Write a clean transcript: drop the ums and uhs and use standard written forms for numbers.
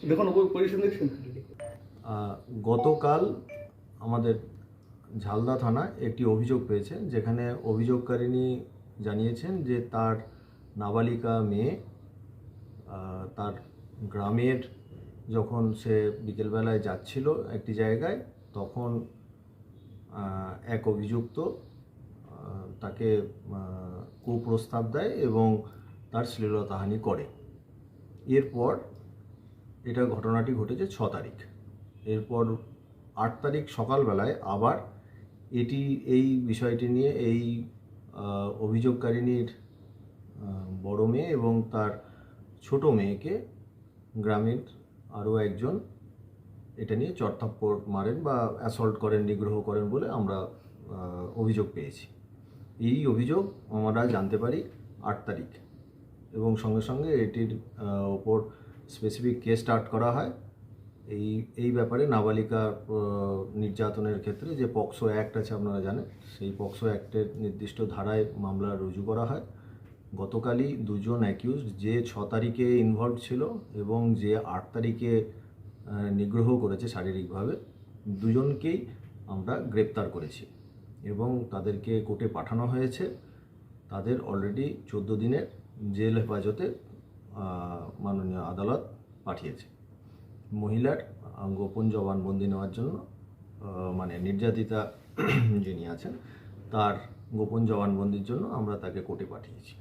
দেখুন পজিশন দেখছেন। গতকাল আমাদের ঝালদা থানা একটি অভিযোগ পেয়েছে, যেখানে অভিযোগকারিণী জানিয়েছেন যে তার নাবালিকা মেয়ে তার গ্রামের যখন সে বিকেলবেলায় যাচ্ছিল একটি জায়গায়, তখন এক অভিযুক্ত তাকে কুপ্রস্তাব দেয় এবং তার শ্লীলতাহানি করে। এরপর এটা ঘটনাটি ঘটেছে 6 তারিখ। এরপর 8 তারিখ সকালবেলায় আবার এই বিষয়টি নিয়ে এই অভিযোগকারিণীর বড় মেয়ে এবং তার ছোট মেয়েকে গ্রামের আরও একজন এটা নিয়ে চড়থাপ্পড় মারেন বা অ্যাসল্ট করেন, নিগ্রহ করেন বলে আমরা অভিযোগ পেয়েছি। এই অভিযোগ আমরা জানতে পারি 8 তারিখ এবং সঙ্গে সঙ্গে এটির ওপর স্পেসিফিক কেস স্টার্ট করা হয়। এই ব্যাপারে নাবালিকা নির্যাতনের ক্ষেত্রে যে পক্সো অ্যাক্ট আছে আপনারা জানেন, সেই পক্সো অ্যাক্টের নির্দিষ্ট ধারায় মামলা রুজু করা হয়। গতকালই দুজন অ্যাকিউজড, যে 6 তারিখে ইনভলভ ছিল এবং যে 8 তারিখে নিগ্রহ করেছে শারীরিকভাবে, দুজনকেই আমরা গ্রেপ্তার করেছি এবং তাদেরকে কোর্টে পাঠানো হয়েছে। তাদের অলরেডি 14 দিনের জেল হেফাজতে মাননীয় আদালত পাঠিয়েছে। মহিলার গোপন জবানবন্দি নেওয়ার জন্য, মানে নির্যাতিতা যিনি আছেন তার গোপন জবানবন্দির জন্য আমরা তাকে কোর্টে পাঠিয়েছি।